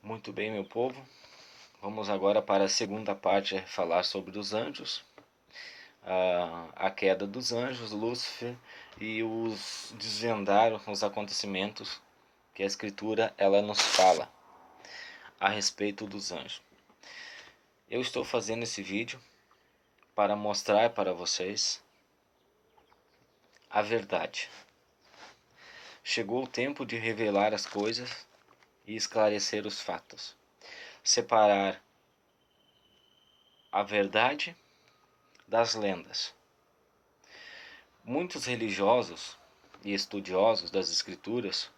Muito bem, meu povo. Vamos agora para a segunda parte, falar sobre os anjos, a queda dos anjos, Lúcifer, e os desvendar os acontecimentos que a Escritura ela nos fala a respeito dos anjos. Eu estou fazendo esse vídeo para mostrar para vocês a verdade. Chegou o tempo de revelar as coisas e esclarecer os fatos, separar a verdade das lendas. Muitos religiosos e estudiosos das escrituras,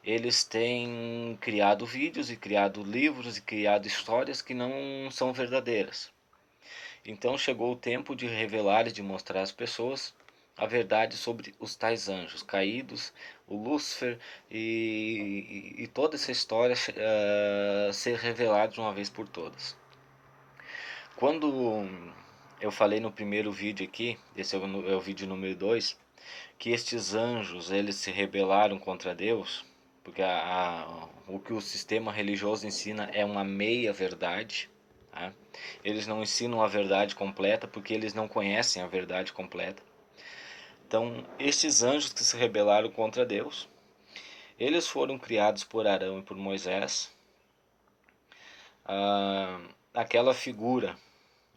eles têm criado vídeos e criado livros e criado histórias que não são verdadeiras. Então chegou o tempo de revelar e de mostrar às pessoas a verdade sobre os tais anjos caídos, o Lúcifer e toda essa história ser revelada de uma vez por todas. Quando eu falei no primeiro vídeo aqui, esse é o vídeo número 2, que estes anjos eles se rebelaram contra Deus, porque o que o sistema religioso ensina é uma meia verdade, tá? Eles não ensinam a verdade completa porque eles não conhecem a verdade completa. Então, estes anjos que se rebelaram contra Deus, eles foram criados por Arão e por Moisés. Aquela figura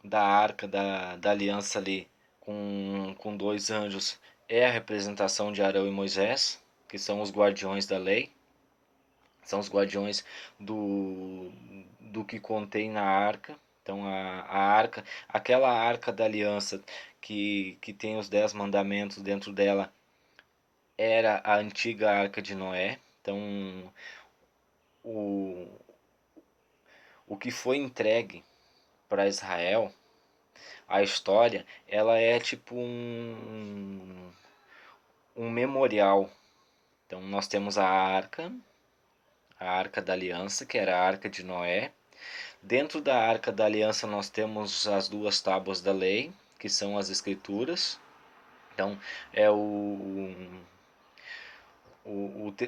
da arca da aliança ali com dois anjos é a representação de Arão e Moisés, que são os guardiões da lei, são os guardiões do que contém na arca. Então a arca, aquela arca da aliança que tem os 10 mandamentos dentro dela, era a antiga arca de Noé. Então o que foi entregue para Israel, a história, ela é tipo um memorial. Então nós temos a arca da aliança, que era a arca de Noé. Dentro da arca da aliança nós temos as duas tábuas da lei, que são as escrituras. Então é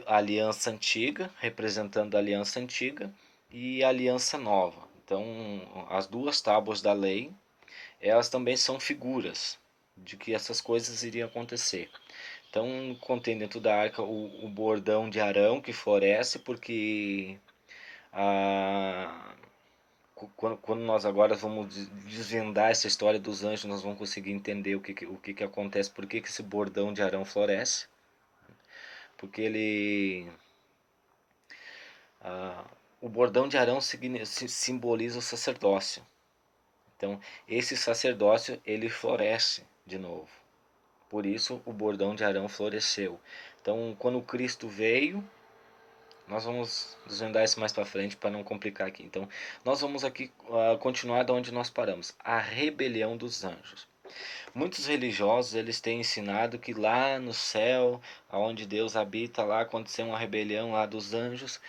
a aliança antiga, representando a aliança antiga, e a aliança nova. Então as duas tábuas da lei, elas também são figuras de que essas coisas iriam acontecer. Então contém dentro da arca o bordão de Arão, que floresce, porque quando nós agora vamos desvendar essa história dos anjos, nós vamos conseguir entender o que acontece, por que esse bordão de Arão floresce. Porque o bordão de Arão simboliza o sacerdócio. Então esse sacerdócio ele floresce de novo. Por isso o bordão de Arão floresceu. Então quando Cristo veio, nós vamos desvendar isso mais para frente para não complicar aqui. Então nós vamos aqui continuar da onde nós paramos. A rebelião dos anjos. Muitos religiosos eles têm ensinado que lá no céu, onde Deus habita, lá aconteceu uma rebelião lá dos anjos,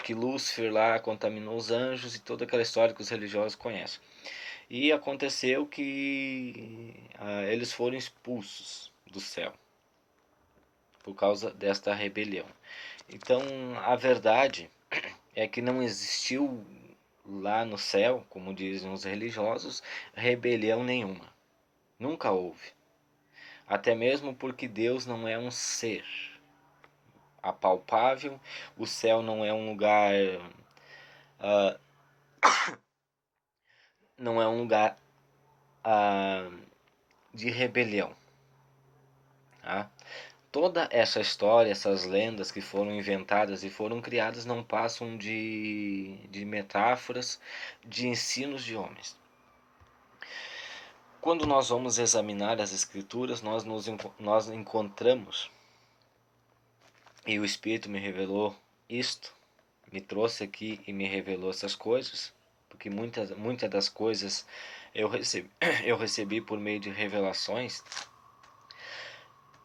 que Lúcifer lá contaminou os anjos e toda aquela história que os religiosos conhecem. E aconteceu que eles foram expulsos do céu por causa desta rebelião. Então a verdade é que não existiu lá no céu, como dizem os religiosos, rebelião nenhuma. Nunca houve. Até mesmo porque Deus não é um ser apalpável, o céu não é um lugar não é um lugar de rebelião. Tá? Toda essa história, essas lendas que foram inventadas e foram criadas não passam de metáforas, de ensinos de homens. Quando nós vamos examinar as escrituras, nós encontramos, e o Espírito me revelou isto, me trouxe aqui e me revelou essas coisas, porque muitas das coisas eu recebi por meio de revelações.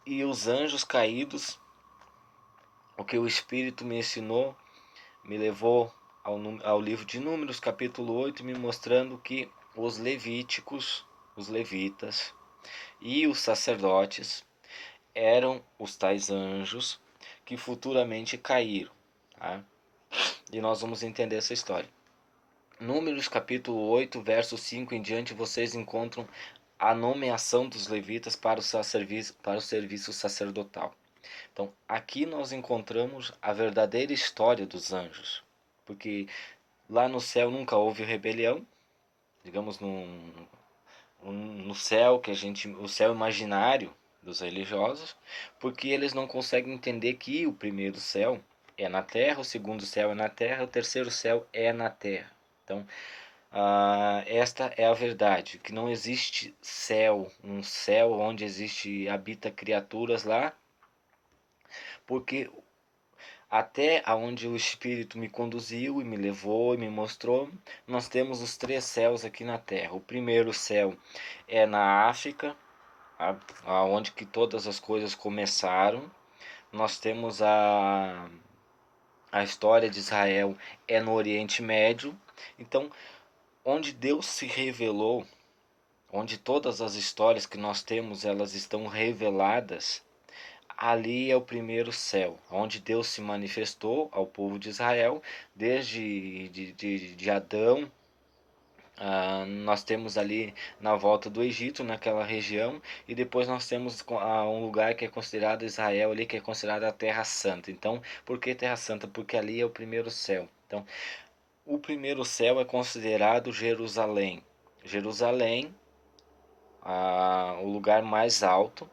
E os anjos caídos, o que o Espírito me ensinou, me levou ao livro de Números, capítulo 8, me mostrando que os levíticos, os levitas e os sacerdotes eram os tais anjos que futuramente caíram. Tá? E nós vamos entender essa história. Números capítulo 8, verso 5 em diante, vocês encontram a nomeação dos levitas para o serviço sacerdotal. Então, aqui nós encontramos a verdadeira história dos anjos, porque lá no céu nunca houve rebelião, digamos no céu o céu imaginário dos religiosos, porque eles não conseguem entender que o primeiro céu é na terra, o segundo céu é na terra, o terceiro céu é na terra. Então, esta é a verdade, que não existe céu, um céu onde habita criaturas lá, porque até aonde o Espírito me conduziu e me levou e me mostrou, nós temos os três céus aqui na Terra. O primeiro céu é na África, aonde que todas as coisas começaram. Nós temos a história de Israel é no Oriente Médio. Então, onde Deus se revelou, onde todas as histórias que nós temos, elas estão reveladas, ali é o primeiro céu, onde Deus se manifestou ao povo de Israel, desde de Adão. Nós temos ali na volta do Egito, naquela região, e depois nós temos um lugar que é considerado Israel, ali que é considerado a Terra Santa. Então, por que Terra Santa? Porque ali é o primeiro céu. Então, o primeiro céu é considerado Jerusalém. Jerusalém, o lugar mais alto,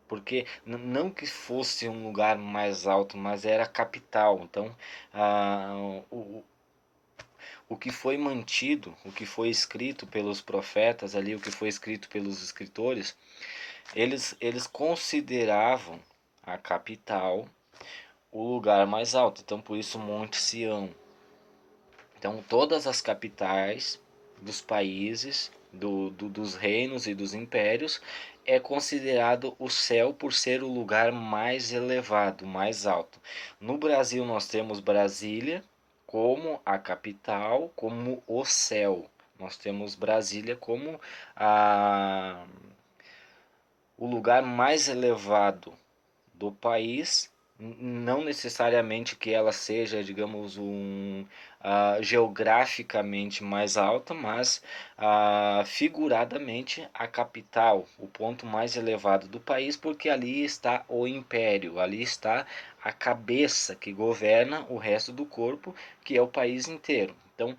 porque não que fosse um lugar mais alto, mas era a capital. Então, o que foi mantido, o que foi escrito pelos profetas ali, o que foi escrito pelos escritores, eles consideravam a capital o lugar mais alto. Então, por isso, Monte Sião. Então, todas as capitais dos países, dos reinos e dos impérios, é considerado o céu por ser o lugar mais elevado, mais alto. No Brasil, nós temos Brasília como a capital, como o céu. Nós temos Brasília como o lugar mais elevado do país, não necessariamente que ela seja, digamos, geograficamente mais alta, mas figuradamente a capital, o ponto mais elevado do país, porque ali está o império, ali está a cabeça que governa o resto do corpo, que é o país inteiro. Então,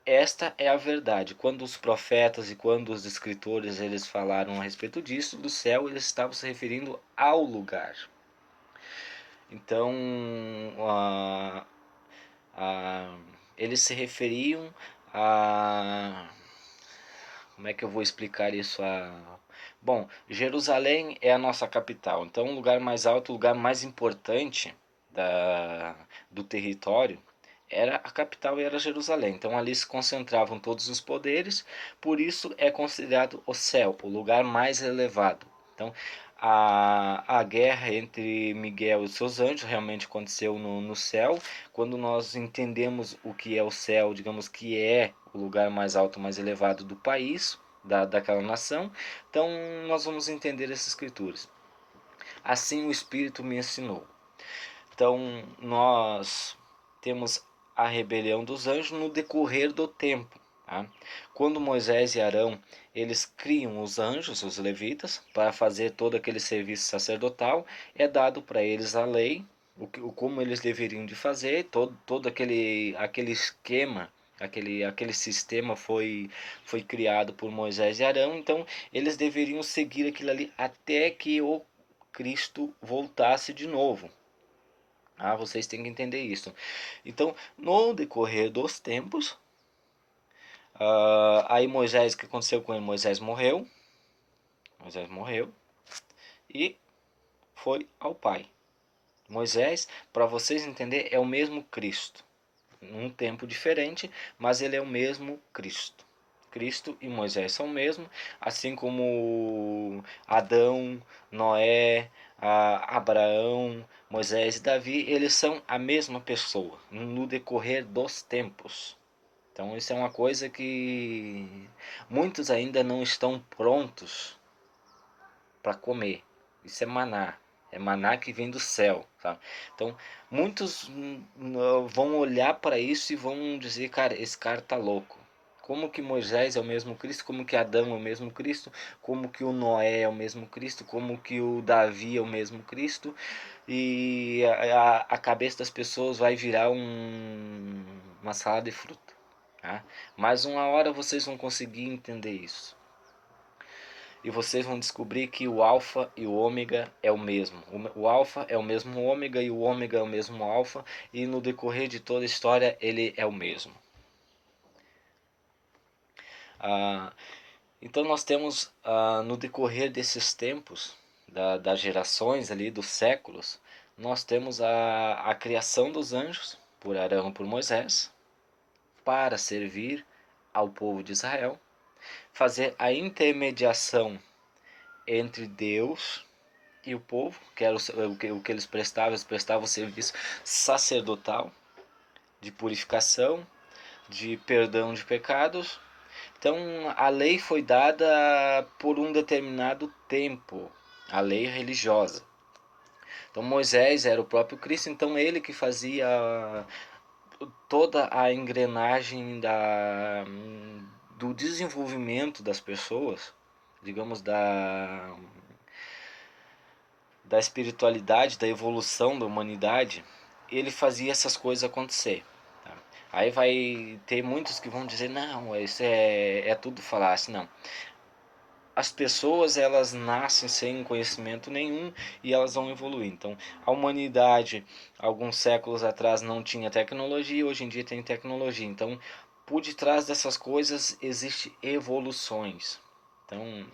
esta é a verdade. Quando os profetas e quando os escritores eles falaram a respeito disso, do céu, eles estavam se referindo ao lugar. Então, a, a, eles se referiam a. Como é que eu vou explicar isso? Bom, Jerusalém é a nossa capital. Então, o lugar mais alto, o lugar mais importante do território era a capital e era Jerusalém. Então, ali se concentravam todos os poderes, por isso é considerado o céu, o lugar mais elevado. Então, a guerra entre Miguel e seus anjos realmente aconteceu no céu. Quando nós entendemos o que é o céu, digamos que é o lugar mais alto, mais elevado do país, daquela nação, então nós vamos entender essas escrituras. Assim o Espírito me ensinou. Então nós temos a rebelião dos anjos no decorrer do tempo. Tá? Quando Moisés e Arão eles criam os anjos, os levitas, para fazer todo aquele serviço sacerdotal, é dado para eles a lei, como eles deveriam de fazer, todo aquele esquema, aquele sistema foi criado por Moisés e Arão, então eles deveriam seguir aquilo ali até que o Cristo voltasse de novo. Vocês têm que entender isso. Então, no decorrer dos tempos, aí Moisés, o que aconteceu com ele? Moisés morreu e foi ao Pai. Moisés, para vocês entenderem, é o mesmo Cristo. Num tempo diferente, mas ele é o mesmo Cristo. Cristo e Moisés são o mesmo, assim como Adão, Noé, Abraão, Moisés e Davi, eles são a mesma pessoa no decorrer dos tempos. Então isso é uma coisa que muitos ainda não estão prontos para comer. Isso é maná que vem do céu. sabe? Então, muitos vão olhar para isso e vão dizer, cara, esse cara tá louco. Como que Moisés é o mesmo Cristo? Como que Adão é o mesmo Cristo? Como que o Noé é o mesmo Cristo? Como que o Davi é o mesmo Cristo? E a cabeça das pessoas vai virar uma salada de fruta. Tá? Mas uma hora vocês vão conseguir entender isso. E vocês vão descobrir que o alfa e o ômega é o mesmo. O alfa é o mesmo ômega e o ômega é o mesmo alfa, e no decorrer de toda a história ele é o mesmo. Ah, então nós temos no decorrer desses tempos, das gerações ali, dos séculos, nós temos a criação dos anjos por Arão, por Moisés, para servir ao povo de Israel, fazer a intermediação entre Deus e o povo, que era o que eles prestavam serviço sacerdotal, de purificação, de perdão de pecados. Então a lei foi dada por um determinado tempo, a lei religiosa. Então Moisés era o próprio Cristo, então ele que fazia toda a engrenagem do desenvolvimento das pessoas, digamos, da espiritualidade, da evolução da humanidade, ele fazia essas coisas acontecer. Tá? Aí vai ter muitos que vão dizer, não, isso é tudo falácia. Não. As pessoas, elas nascem sem conhecimento nenhum e elas vão evoluir. Então, a humanidade, alguns séculos atrás, não tinha tecnologia, hoje em dia tem tecnologia. Então, por detrás dessas coisas, existem evoluções. Então,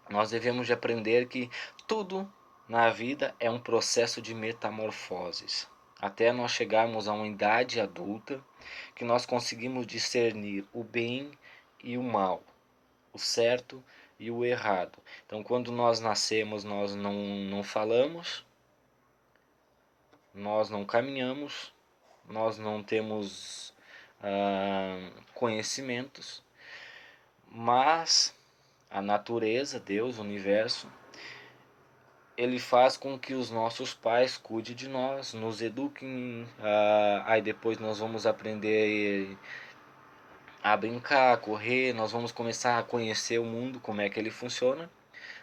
nós devemos de aprender que tudo na vida é um processo de metamorfoses. Até nós chegarmos a uma idade adulta, que nós conseguimos discernir o bem e o mal, o certo e o errado. Então, quando nós nascemos, nós não falamos, nós não caminhamos, nós não temos conhecimentos, mas a natureza, Deus, o universo, ele faz com que os nossos pais cuidem de nós, nos eduquem, aí depois nós vamos aprender a brincar, a correr, nós vamos começar a conhecer o mundo, como é que ele funciona.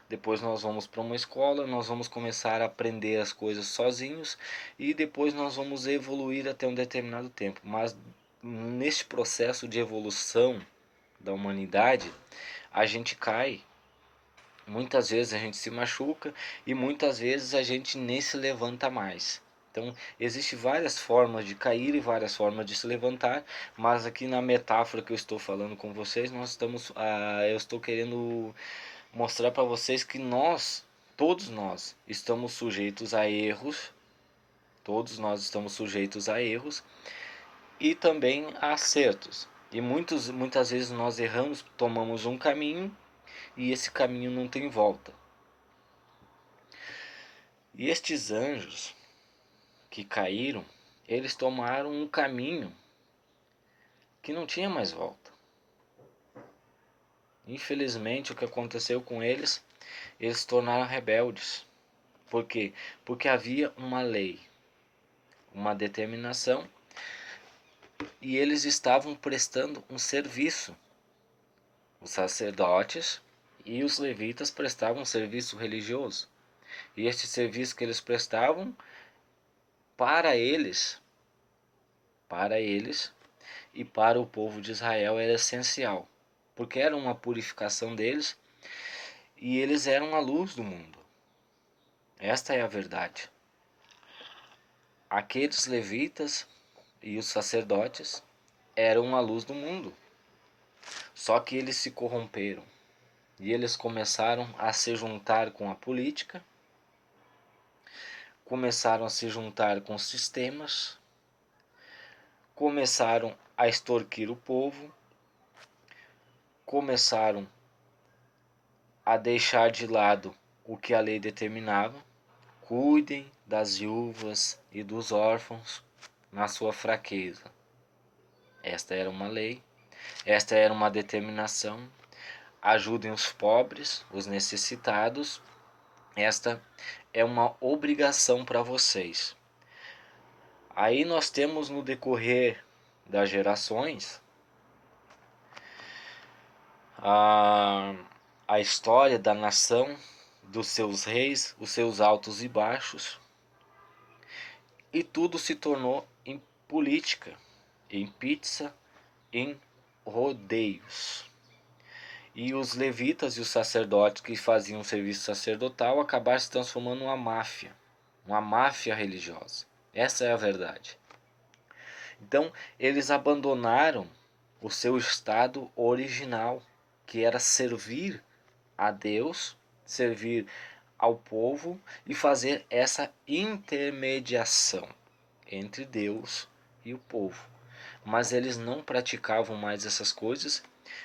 Depois nós vamos para uma escola, nós vamos começar a aprender as coisas sozinhos e depois nós vamos evoluir até um determinado tempo. Mas neste processo de evolução da humanidade, a gente cai. Muitas vezes a gente se machuca e muitas vezes a gente nem se levanta mais. Então, existem várias formas de cair e várias formas de se levantar, mas aqui na metáfora que eu estou falando com vocês, eu estou querendo mostrar para vocês que todos nós, estamos sujeitos a erros, todos nós estamos sujeitos a erros e também a acertos. E muitas vezes nós erramos, tomamos um caminho e esse caminho não tem volta. E estes anjos que caíram, eles tomaram um caminho que não tinha mais volta. Infelizmente, o que aconteceu com eles, eles se tornaram rebeldes. Por quê? Porque havia uma lei, uma determinação, e eles estavam prestando um serviço. Os sacerdotes e os levitas prestavam um serviço religioso. E este serviço que eles prestavam para eles, para eles e para o povo de Israel era essencial, porque era uma purificação deles e eles eram a luz do mundo. Esta é a verdade. Aqueles levitas e os sacerdotes eram a luz do mundo. Só que eles se corromperam e eles começaram a se juntar com a política, começaram a se juntar com sistemas, começaram a extorquir o povo, começaram a deixar de lado o que a lei determinava. Cuidem das viúvas e dos órfãos na sua fraqueza. Esta era uma lei, esta era uma determinação. Ajudem os pobres, os necessitados. Esta é uma obrigação para vocês. Aí nós temos no decorrer das gerações a, a história da nação, dos seus reis, os seus altos e baixos, e tudo se tornou em política, em pizza, em rodeios. E os levitas e os sacerdotes que faziam serviço sacerdotal acabaram se transformando numa máfia religiosa. Essa é a verdade. Então, eles abandonaram o seu estado original, que era servir a Deus, servir ao povo e fazer essa intermediação entre Deus e o povo. Mas eles não praticavam mais essas coisas.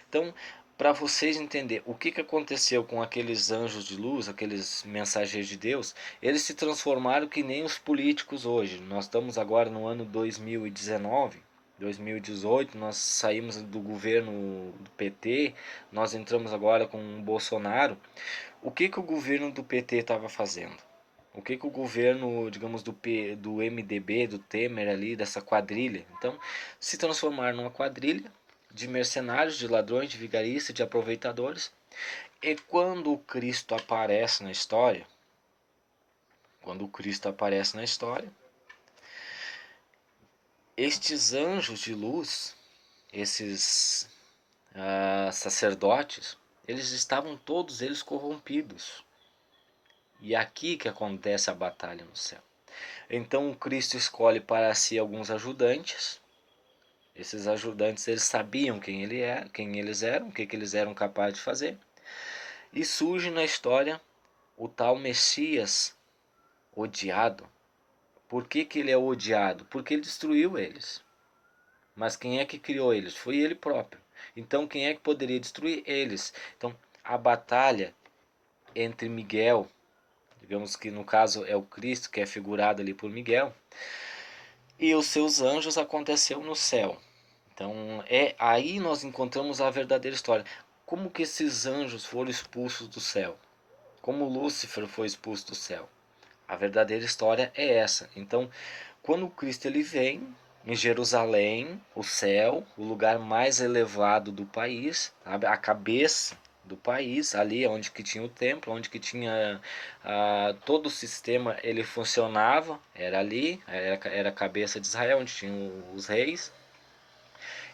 Então, para vocês entenderem o que aconteceu com aqueles anjos de luz, aqueles mensageiros de Deus, eles se transformaram que nem os políticos hoje. Nós estamos agora no ano 2019, 2018, nós saímos do governo do PT, nós entramos agora com o Bolsonaro. O que o governo do PT estava fazendo? O que o governo, digamos, do MDB, do Temer ali, dessa quadrilha? Então, se transformar numa quadrilha de mercenários, de ladrões, de vigaristas, de aproveitadores. E quando o Cristo aparece na história, estes anjos de luz, esses sacerdotes, eles estavam todos eles corrompidos. E é aqui que acontece a batalha no céu. Então o Cristo escolhe para si alguns ajudantes. Esses ajudantes, eles sabiam quem eles eram, o que eles eram capazes de fazer. E surge na história o tal Messias odiado. Por que ele é odiado? Porque ele destruiu eles. Mas quem é que criou eles? Foi ele próprio. Então quem é que poderia destruir eles? Então a batalha entre Miguel, digamos que no caso é o Cristo, que é figurado ali por Miguel, e os seus anjos, aconteceu no céu. Então aí nós encontramos a verdadeira história. Como que esses anjos foram expulsos do céu? Como Lúcifer foi expulso do céu? A verdadeira história é essa. Então, quando Cristo ele vem em Jerusalém, o céu, o lugar mais elevado do país, a cabeça do país, ali onde que tinha o templo, onde que tinha todo o sistema, ele funcionava, era ali, era a cabeça de Israel, onde tinham os reis.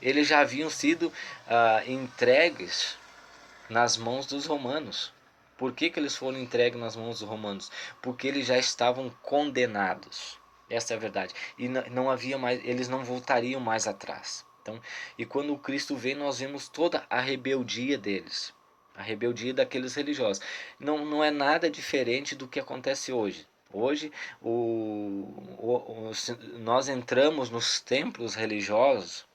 Eles já haviam sido entregues nas mãos dos romanos. Por que eles foram entregues nas mãos dos romanos? Porque eles já estavam condenados. Essa é a verdade. E não havia mais, eles não voltariam mais atrás. Então, e quando o Cristo vem, nós vemos toda a rebeldia deles. A rebeldia daqueles religiosos. Não é nada diferente do que acontece hoje. Hoje, nós entramos nos templos religiosos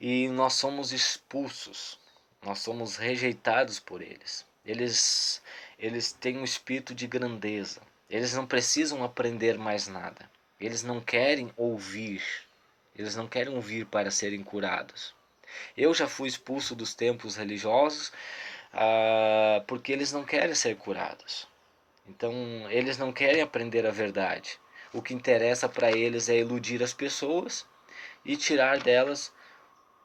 e nós somos expulsos, nós somos rejeitados por eles. Eles têm um espírito de grandeza. Eles não precisam aprender mais nada. Eles não querem ouvir. Eles não querem ouvir para serem curados. Eu já fui expulso dos templos religiosos porque eles não querem ser curados. Então, eles não querem aprender a verdade. O que interessa para eles é iludir as pessoas e tirar delas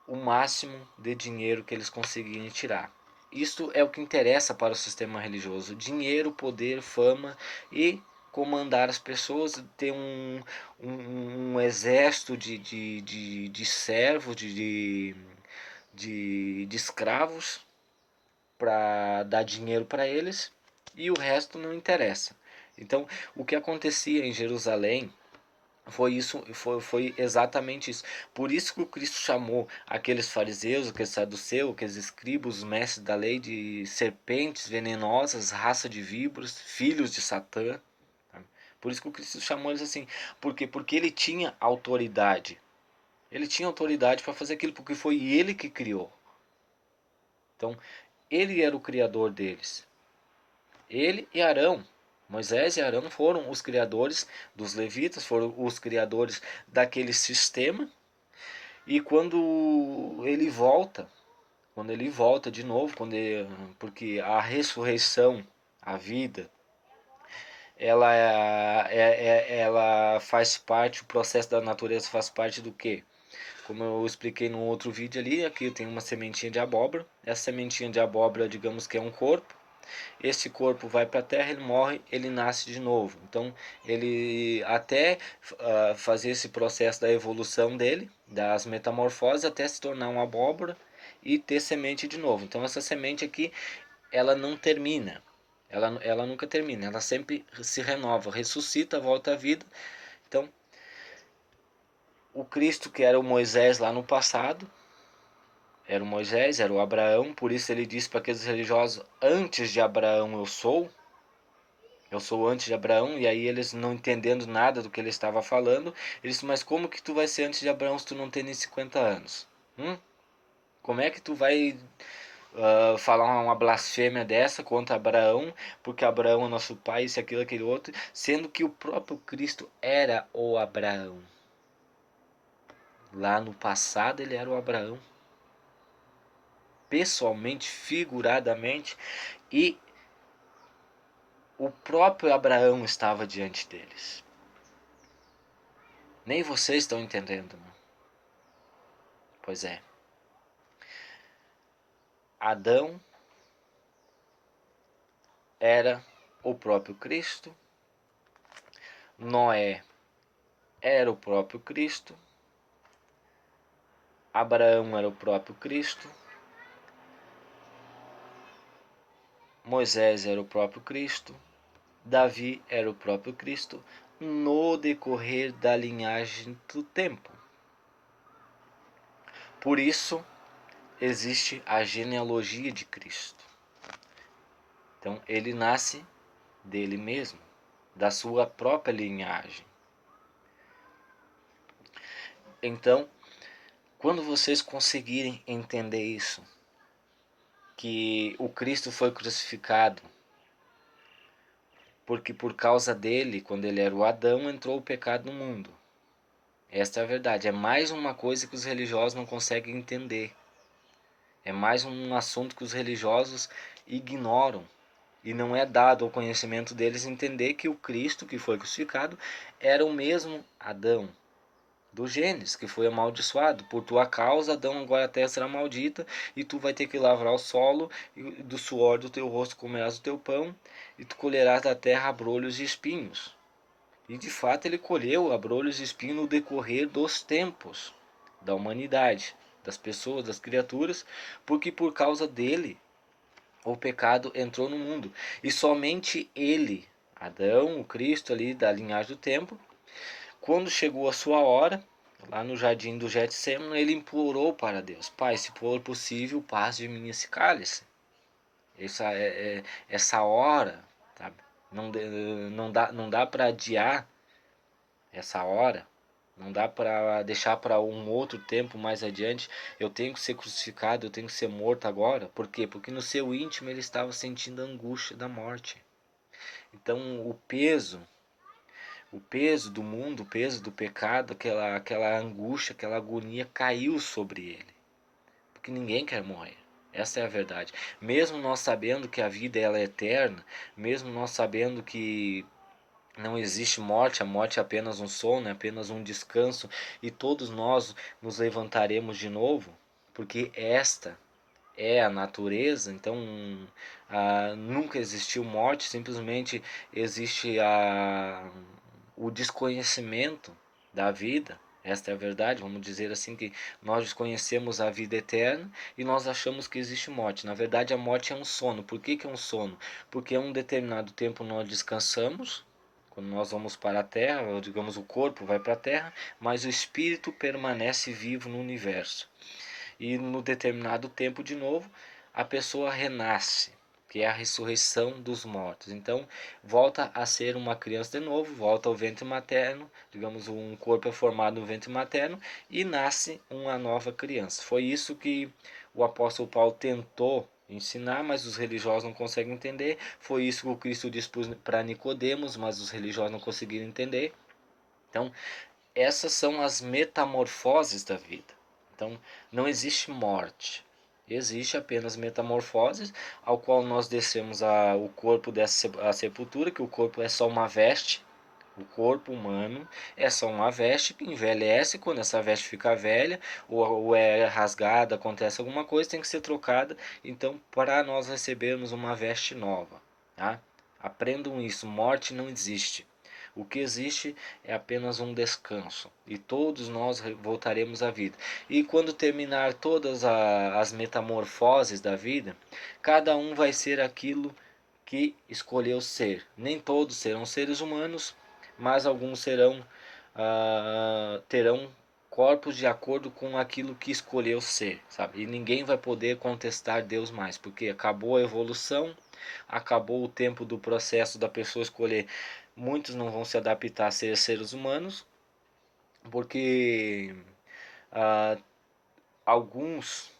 o máximo de dinheiro que eles conseguirem tirar. Isto é o que interessa para o sistema religioso: dinheiro, poder, fama e comandar as pessoas, ter um exército de servos, de escravos para dar dinheiro para eles, e o resto não interessa. Então, o que acontecia em Jerusalém foi exatamente isso. Por isso que o Cristo chamou aqueles fariseus, aqueles saduceus, aqueles escribas, os mestres da lei, de serpentes venenosas, raça de víboras, filhos de Satã. Por isso que o Cristo chamou eles assim. Por quê? Porque ele tinha autoridade. Ele tinha autoridade para fazer aquilo, porque foi ele que criou. Então, ele era o criador deles. Ele e Arão. Moisés e Arão foram os criadores dos levitas, foram os criadores daquele sistema. E quando ele volta de novo, porque a ressurreição, a vida, ela faz parte, o processo da natureza faz parte do quê? Como eu expliquei no outro vídeo ali, aqui tem uma sementinha de abóbora. Essa sementinha de abóbora, digamos que é um corpo. Esse corpo vai para a terra, ele morre, ele nasce de novo. Então, ele até fazer esse processo da evolução dele, das metamorfoses, até se tornar uma abóbora e ter semente de novo. Então, essa semente aqui, ela não termina. Ela nunca termina, ela sempre se renova, ressuscita, volta à vida. Então, o Cristo que era o Moisés lá no passado, era o Moisés, era o Abraão, por isso ele disse para aqueles religiosos: antes de Abraão eu sou antes de Abraão. E aí eles não entendendo nada do que ele estava falando, ele disse: mas como que tu vai ser antes de Abraão se tu não tem nem 50 anos? Como é que tu vai falar uma blasfêmia dessa contra Abraão, porque Abraão é nosso pai, isso, aquilo, aquele outro, sendo que o próprio Cristo era o Abraão. Lá no passado ele era o Abraão, pessoalmente, figuradamente, e o próprio Abraão estava diante deles. Nem vocês estão entendendo, né? Pois é. Adão era o próprio Cristo, Noé era o próprio Cristo, Abraão era o próprio Cristo, Moisés era o próprio Cristo, Davi era o próprio Cristo, no decorrer da linhagem do tempo. Por isso existe a genealogia de Cristo. Então ele nasce dele mesmo, da sua própria linhagem. Então, quando vocês conseguirem entender isso, que o Cristo foi crucificado, porque por causa dele, quando ele era o Adão, entrou o pecado no mundo. Esta é a verdade. É mais uma coisa que os religiosos não conseguem entender. É mais um assunto que os religiosos ignoram. E não é dado ao conhecimento deles entender que o Cristo que foi crucificado era o mesmo Adão do Gênesis, que foi amaldiçoado. Por tua causa, Adão, agora a terra será maldita, e tu vai ter que lavrar o solo, e do suor do teu rosto comerás o teu pão, e tu colherás da terra abrolhos e espinhos. E de fato ele colheu abrolhos e espinhos no decorrer dos tempos da humanidade, das pessoas, das criaturas, porque por causa dele o pecado entrou no mundo. E somente ele, Adão, o Cristo ali da linhagem do tempo, quando chegou a sua hora, lá no jardim do Getsemane, ele implorou para Deus: Pai, se for possível, passe de mim esse cálice. Essa hora, sabe? Não dá para adiar essa hora. Não dá para deixar para um outro tempo mais adiante. Eu tenho que ser crucificado, eu tenho que ser morto agora. Por quê? Porque no seu íntimo ele estava sentindo a angústia da morte. Então o peso do mundo, o peso do pecado, aquela angústia, aquela agonia caiu sobre ele. Porque ninguém quer morrer. Essa é a verdade. Mesmo nós sabendo que a vida ela é eterna, mesmo nós sabendo que não existe morte, a morte é apenas um sono, é apenas um descanso, e todos nós nos levantaremos de novo, porque esta é a natureza. Então nunca existiu morte, simplesmente existe o desconhecimento da vida. Esta é a verdade, vamos dizer assim, que nós desconhecemos a vida eterna e nós achamos que existe morte. Na verdade, a morte é um sono. Por que é um sono? Porque a um determinado tempo nós descansamos, quando nós vamos para a terra, ou digamos o corpo vai para a terra, mas o espírito permanece vivo no universo. E no determinado tempo de novo, a pessoa renasce, que é a ressurreição dos mortos. Então, volta a ser uma criança de novo, volta ao ventre materno, digamos, um corpo é formado no ventre materno e nasce uma nova criança. Foi isso que o apóstolo Paulo tentou ensinar, mas os religiosos não conseguem entender. Foi isso que o Cristo disse para Nicodemos, mas os religiosos não conseguiram entender. Então, essas são as metamorfoses da vida. Então, não existe morte, Existe apenas metamorfoses, ao qual nós descemos o corpo a sepultura, que o corpo é só uma veste. O corpo humano é só uma veste que envelhece. Quando essa veste fica velha ou é rasgada, acontece alguma coisa, tem que ser trocada. Então, para nós recebermos uma veste nova, tá? Aprendam isso: morte não existe. O que existe é apenas um descanso, e todos nós voltaremos à vida. E quando terminar todas as metamorfoses da vida, cada um vai ser aquilo que escolheu ser. Nem todos serão seres humanos, mas alguns terão corpos de acordo com aquilo que escolheu ser, sabe? E ninguém vai poder contestar Deus mais, porque acabou a evolução, acabou o tempo do processo da pessoa escolher. Muitos não vão se adaptar a ser seres humanos, porque ah, alguns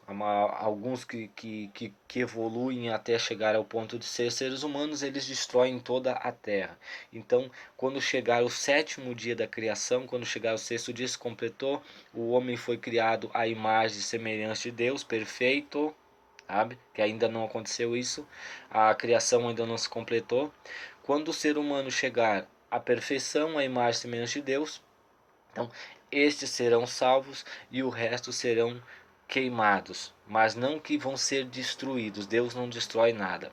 que evoluem até chegar ao ponto de ser seres humanos, eles destroem toda a terra. Então, quando chegar o sétimo dia da criação, quando chegar o sexto dia, se completou, o homem foi criado à imagem e semelhança de Deus, perfeito, sabe? Que ainda não aconteceu isso, a criação ainda não se completou. Quando o ser humano chegar à perfeição, à imagem e semelhança de Deus, então estes serão salvos e o resto serão queimados, mas não que vão ser destruídos. Deus não destrói nada.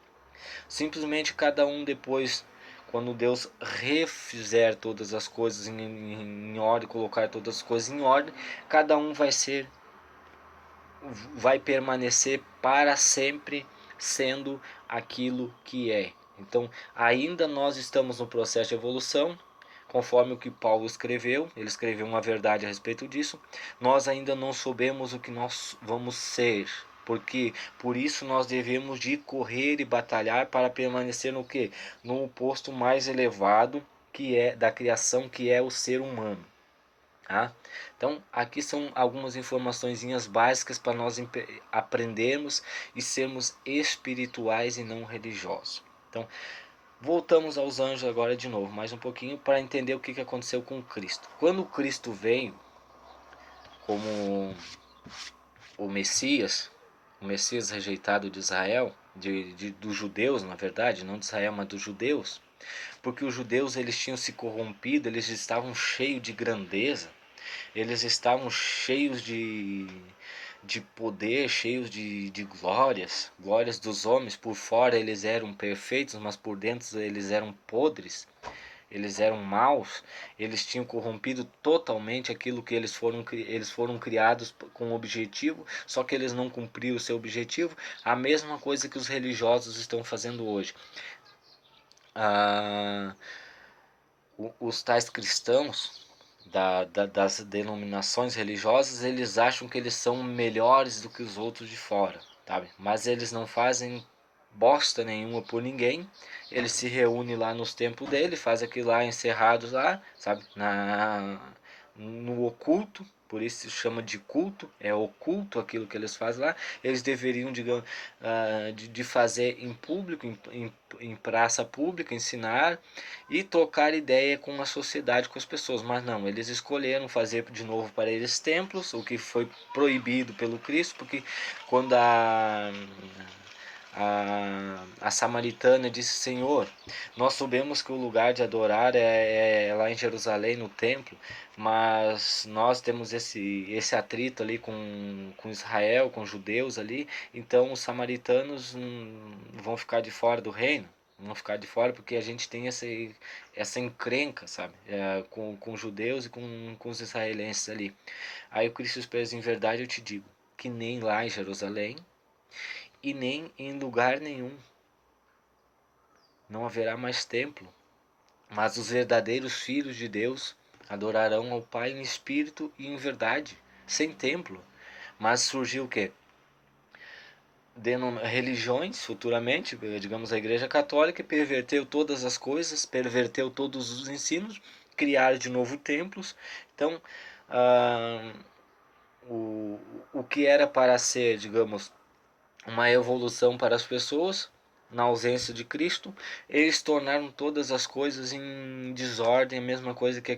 Simplesmente cada um depois, quando Deus refizer todas as coisas em ordem, colocar todas as coisas em ordem, cada um vai permanecer para sempre sendo aquilo que é. Então, ainda nós estamos no processo de evolução, conforme o que Paulo escreveu. Ele escreveu uma verdade a respeito disso. Nós ainda não soubemos o que nós vamos ser, porque por isso nós devemos de correr e batalhar para permanecer no que? No posto mais elevado que é da criação, que é o ser humano. Tá? Então, aqui são algumas informações básicas para nós aprendermos e sermos espirituais e não religiosos. Então, voltamos aos anjos agora de novo, mais um pouquinho, para entender o que aconteceu com Cristo. Quando Cristo veio como o Messias rejeitado de Israel, dos judeus, na verdade, não de Israel, mas dos judeus, porque os judeus eles tinham se corrompido, eles estavam cheios de grandeza, eles estavam cheios de poder, cheios de glórias dos homens. Por fora eles eram perfeitos, mas por dentro eles eram podres, eles eram maus, eles tinham corrompido totalmente aquilo que eles foram criados com um objetivo, só que eles não cumpriram o seu objetivo. A mesma coisa que os religiosos estão fazendo hoje. Ah, os tais cristãos das denominações religiosas, eles acham que eles são melhores do que os outros de fora, sabe? Mas eles não fazem bosta nenhuma por ninguém. Eles se reúnem lá nos templos dele, fazem aquilo lá encerrados lá, sabe? No oculto, por isso se chama de culto, é oculto aquilo que eles fazem lá. Eles deveriam, digamos, de fazer em público, em praça pública, ensinar e trocar ideia com a sociedade, com as pessoas, mas não, eles escolheram fazer de novo para eles templos, o que foi proibido pelo Cristo, porque quando a samaritana disse: Senhor, nós sabemos que o lugar de adorar é lá em Jerusalém, no templo, mas nós temos esse atrito ali com Israel, com os judeus ali, então os samaritanos vão ficar de fora do reino. Vão ficar de fora porque a gente tem essa encrenca, sabe? Com os judeus e com os israelenses ali. Aí o Cristo expressa: em verdade eu te digo, que nem lá em Jerusalém e nem em lugar nenhum não haverá mais templo, mas os verdadeiros filhos de Deus adorarão ao Pai em espírito e em verdade, sem templo. Mas surgiu o quê? Religiões, futuramente, digamos a Igreja Católica, perverteu todas as coisas, perverteu todos os ensinos, criaram de novo templos. Então, ah, o que era para ser, digamos, uma evolução para as pessoas, na ausência de Cristo, eles tornaram todas as coisas em desordem, a mesma coisa que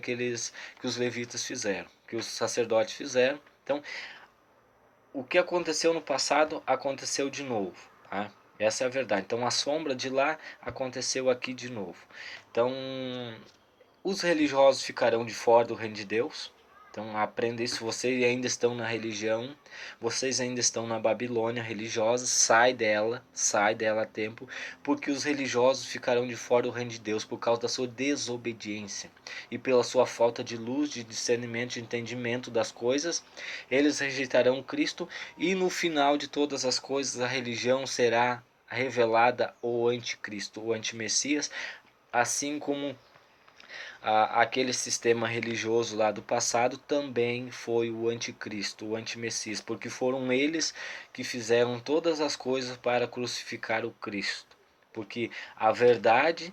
os levitas fizeram, que os sacerdotes fizeram. Então, o que aconteceu no passado aconteceu de novo, tá? Essa é a verdade. Então a sombra de lá aconteceu aqui de novo. Então os religiosos ficarão de fora do reino de Deus. Então aprenda isso, vocês ainda estão na religião, vocês ainda estão na Babilônia religiosa, sai dela a tempo, porque os religiosos ficarão de fora do reino de Deus por causa da sua desobediência e pela sua falta de luz, de discernimento, de entendimento das coisas. Eles rejeitarão Cristo e no final de todas as coisas a religião será revelada o anticristo, o antimessias, assim como aquele sistema religioso lá do passado também foi o anticristo, o antimessias, porque foram eles que fizeram todas as coisas para crucificar o Cristo. Porque a verdade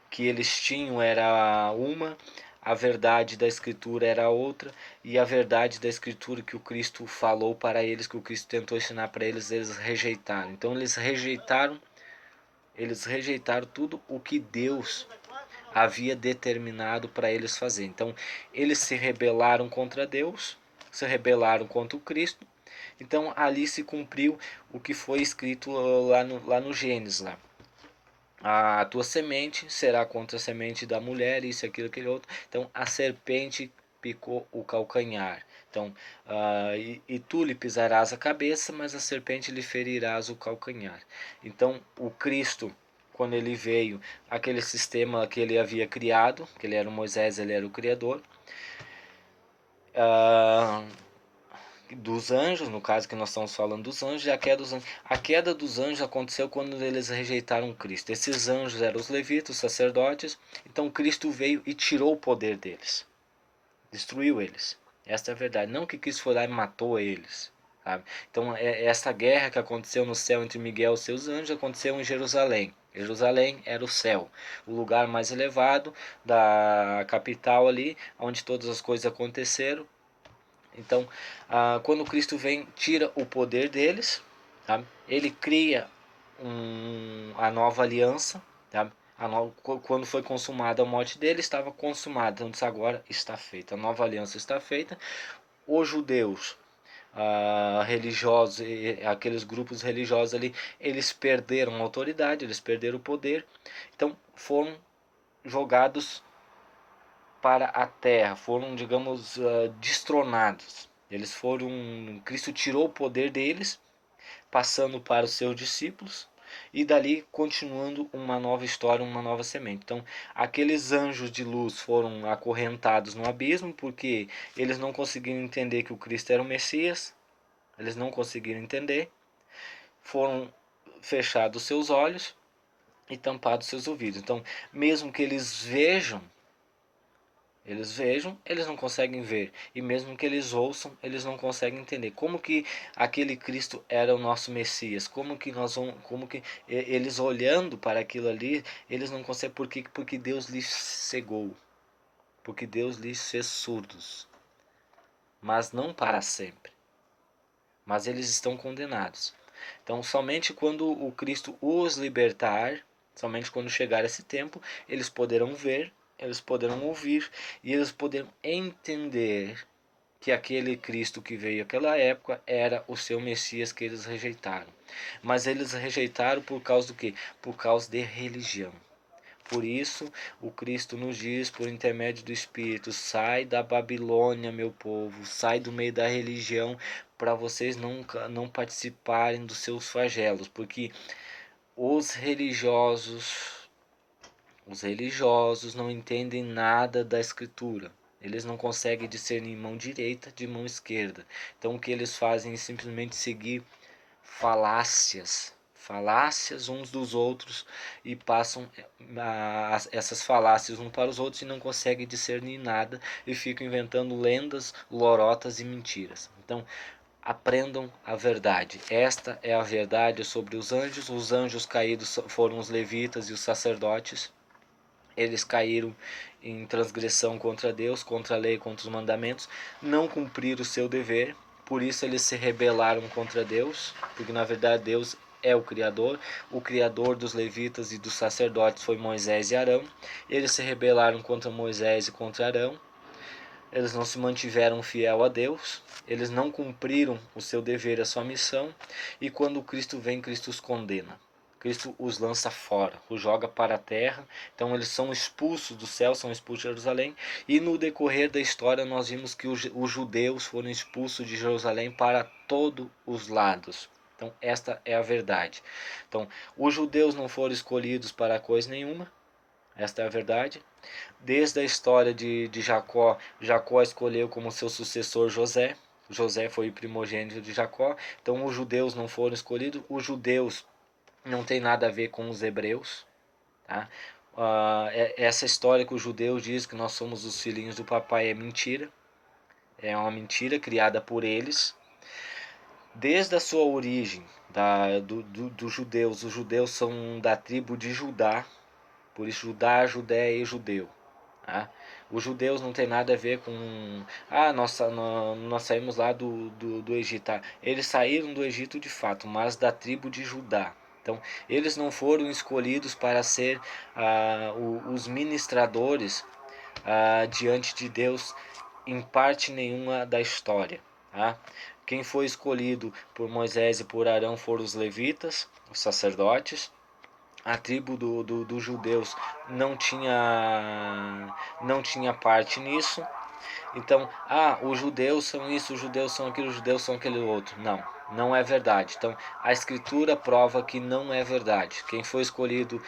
que eles tinham era uma, a verdade da Escritura era outra, e a verdade da Escritura que o Cristo falou para eles, que o Cristo tentou ensinar para eles, eles rejeitaram. Então eles rejeitaram tudo o que Deus havia determinado para eles fazer. Então, eles se rebelaram contra Deus, se rebelaram contra o Cristo. Então, ali se cumpriu o que foi escrito lá no Gênesis. Lá. A tua semente será contra a semente da mulher, isso, aquilo, aquele outro. Então, a serpente picou o calcanhar. Então, e tu lhe pisarás a cabeça, mas a serpente lhe ferirás o calcanhar. Então, o Cristo, quando ele veio, aquele sistema que ele havia criado, que ele era o Moisés, ele era o Criador, dos anjos, no caso que nós estamos falando dos anjos, e a queda dos anjos. A queda dos anjos aconteceu quando eles rejeitaram Cristo. Esses anjos eram os levitas, os sacerdotes. Então Cristo veio e tirou o poder deles, destruiu eles. Esta é a verdade. Não que Cristo foi lá e matou eles. Sabe? Então essa guerra que aconteceu no céu entre Miguel e seus anjos aconteceu em Jerusalém. Jerusalém era o céu, o lugar mais elevado da capital ali, onde todas as coisas aconteceram. Então, quando Cristo vem, tira o poder deles, tá? Ele cria a nova aliança, tá? Quando foi consumada a morte dele, estava consumada, então agora está feita, a nova aliança está feita. Os judeus religiosos, aqueles grupos religiosos ali, eles perderam a autoridade, eles perderam o poder, então foram jogados para a terra, foram, digamos, destronados. Eles foram, Cristo tirou o poder deles, passando para os seus discípulos e dali continuando uma nova história, uma nova semente. Então, aqueles anjos de luz foram acorrentados no abismo porque eles não conseguiram entender que o Cristo era o Messias. Eles não conseguiram entender. Foram fechados seus olhos e tampados seus ouvidos. Então, mesmo que eles não conseguem ver. E mesmo que eles ouçam, eles não conseguem entender. Como que aquele Cristo era o nosso Messias? Como que eles olhando para aquilo ali, eles não conseguem. Por quê? Porque Deus lhes cegou. Porque Deus lhes fez surdos. Mas não para sempre. Mas eles estão condenados. Então, somente quando o Cristo os libertar, somente quando chegar esse tempo, eles poderão ver, eles poderão ouvir e eles poderão entender que aquele Cristo que veio naquela época era o seu Messias que eles rejeitaram. Mas eles rejeitaram por causa do quê? Por causa de religião. Por isso, o Cristo nos diz, por intermédio do Espírito, sai da Babilônia, meu povo, sai do meio da religião, para vocês não participarem dos seus flagelos, porque os religiosos não entendem nada da Escritura. Eles não conseguem discernir mão direita de mão esquerda. Então o que eles fazem é simplesmente seguir falácias uns dos outros e passam essas falácias uns para os outros e não conseguem discernir nada e ficam inventando lendas, lorotas e mentiras. Então, aprendam a verdade. Esta é a verdade sobre os anjos. Os anjos caídos foram os levitas e os sacerdotes. Eles caíram em transgressão contra Deus, contra a lei, contra os mandamentos, não cumpriram o seu dever, por isso eles se rebelaram contra Deus, porque na verdade Deus é o criador dos levitas e dos sacerdotes foi Moisés e Arão. Eles se rebelaram contra Moisés e contra Arão, eles não se mantiveram fiel a Deus, eles não cumpriram o seu dever, a sua missão, e quando Cristo vem, Cristo os condena. Cristo os lança fora, os joga para a terra, então eles são expulsos do céu, são expulsos de Jerusalém, e no decorrer da história nós vimos que os judeus foram expulsos de Jerusalém para todos os lados. Então esta é a verdade. Então os judeus não foram escolhidos para coisa nenhuma, esta é a verdade. Desde a história de Jacó, Jacó escolheu como seu sucessor José. José foi o primogênito de Jacó. Então os judeus não foram escolhidos. Os judeus não tem nada a ver com os hebreus. Tá? Essa história que os judeus dizem que nós somos os filhinhos do papai é mentira. É uma mentira criada por eles. Desde a sua origem dos judeus, os judeus são da tribo de Judá. Por isso Judá, Judéia e judeu. Tá? Os judeus não tem nada a ver com... nós saímos lá do Egito. Tá? Eles saíram do Egito de fato, mas da tribo de Judá. Então, eles não foram escolhidos para ser os ministradores diante de Deus em parte nenhuma da história. Tá? Quem foi escolhido por Moisés e por Arão foram os levitas, os sacerdotes. A tribo dos judeus não tinha parte nisso. Então, os judeus são isso, os judeus são aquilo, os judeus são aquele outro. Não, não é verdade. Então, a escritura prova que não é verdade. Quem foi escolhido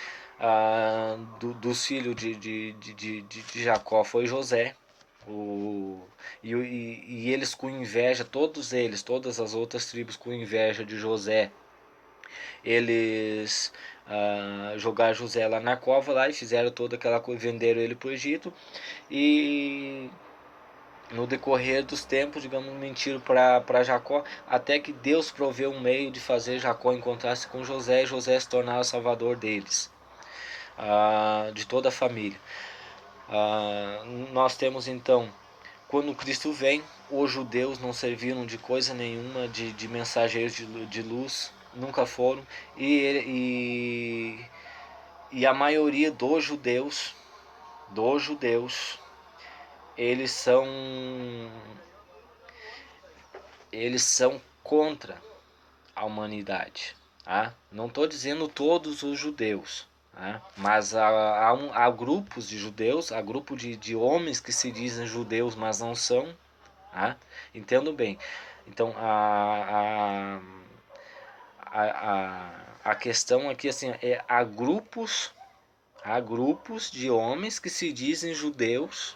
dos filhos de Jacó foi José. E eles com inveja, todos eles, todas as outras tribos com inveja de José, eles jogaram José lá na cova lá e fizeram toda aquela coisa, venderam ele para o Egito, e no decorrer dos tempos, digamos, mentiram para Jacó, até que Deus proveu um meio de fazer Jacó encontrar-se com José, e José se tornar o salvador deles, de toda a família. Nós temos então, quando Cristo vem, os judeus não serviram de coisa nenhuma, de mensageiros de luz, nunca foram, e a maioria dos judeus, eles são contra a humanidade. Tá? Não estou dizendo todos os judeus, tá? Mas há grupos de judeus, há grupo de homens que se dizem judeus, mas não são. Tá? Entendo bem. Então a questão aqui assim, há grupos de homens que se dizem judeus,